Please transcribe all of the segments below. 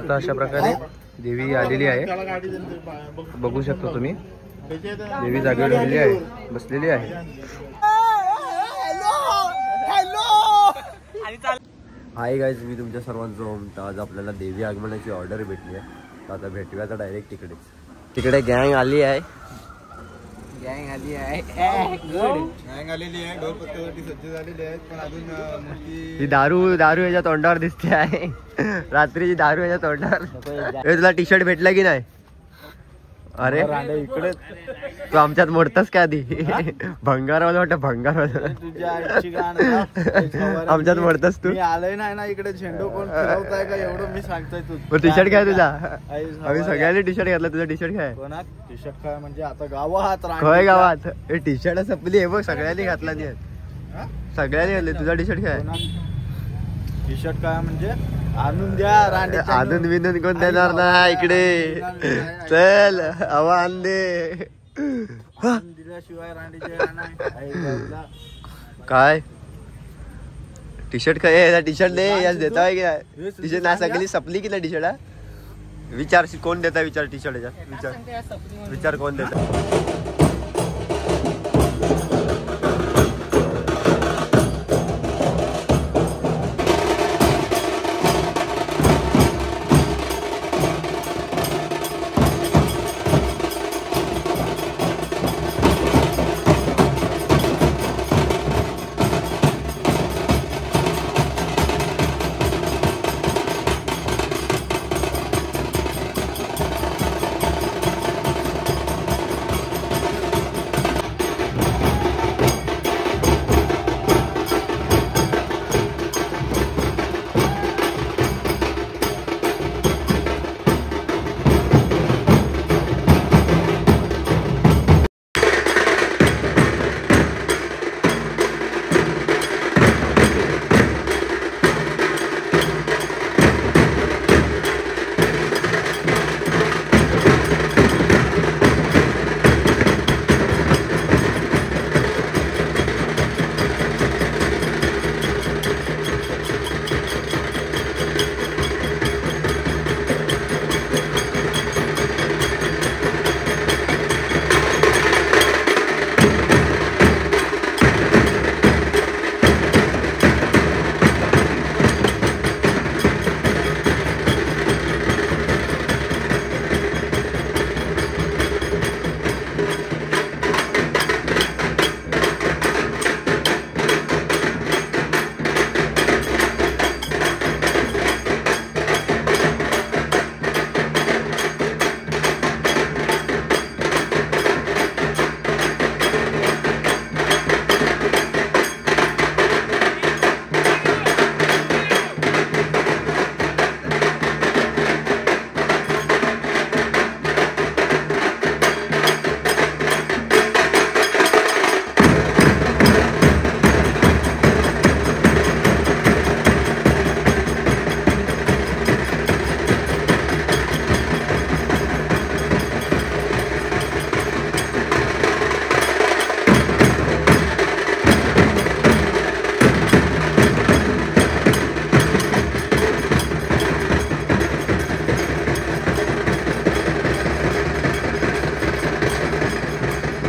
तर अशा प्रकारे देवी आलेली आहे, बघू शकता तुम्ही. देवी जागेवर आलेली आहे, बसलेली आहे. हाय गाईज, मी तुमच्या सर्वांचं ओमता. आज आपल्याला देवी आगमनाची ऑर्डर भेटली आहे, तर आता भेटूया आता डायरेक्ट तिकडे गँग आली आहे. गँग आलेली आहे, ढोल पथकावरती सज्ज झालेली आहेत. पण अजून ही दारू याच्या तोंडावर दिसते आहे. रात्रीची दारू याच्या तोंडावर. तुला टी शर्ट भेटला की नाही? अरे इकडे तू आमच्यात मोडतास का आधी? भंगारवाला वाटत, भंगारवाला आमच्यात मोडतास तू. आलंय नाही ना इकडे. झेंडू कोण फिरवताय का एवढं मी सांगतोय. तू टी शर्ट काय तुझा? आम्ही सगळ्यांनी टी शर्ट घातला, तुझा टी शर्ट काय? टी शर्ट काय म्हणजे आता गावात खय गावात टी शर्ट संपली आहे बघ. सगळ्यांनी घातला नाही, सगळ्यांनी घातले. तुझा टी शर्ट काय? टी शर्ट काय म्हणजे आणून द्या. आणून बिनून कोण देणार ना इकडे. चल आव्हान दे. दिल्याशिवाय काय टी शर्ट काय? टी शर्ट दे. याच देता आहे की नाही? टी शर्ट ना सगळी सपली की नाही टी शर्ट? विचार कोण देता, विचार टी शर्ट याच्यात विचार कोण देता.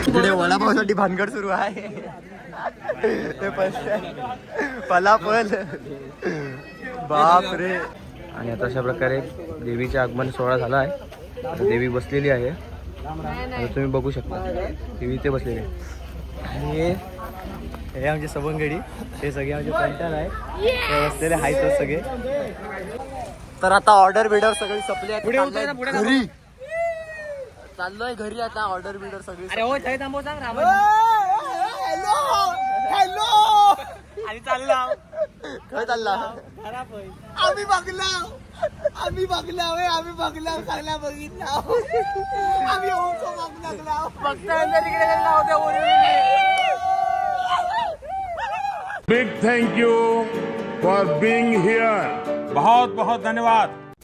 इकडे वडापावसाठी भानगड सुरू आहे. पलापल बाप रे. आणि आता अशा प्रकारे देवीचे आगमन सोहळा झाला आहे. देवी बसलेली आहे, तुम्ही बघू शकता. देवी इथे बसलेली आहे. हे आमचे सबंगडी, हे सगळे आमचे पंटाल आहे, बसलेले आहेत सगळे. तर आता ऑर्डर बिडर सगळी संपली आहे. घरी चाललोय, घरी आता ऑर्डर बिडर सगळी. हॅलो हॅलो आणि चालला. काय चालला? आम्ही बघला चांगला बघितला. आम्ही big thank you for being here. बहुत बहुत धन्यवाद.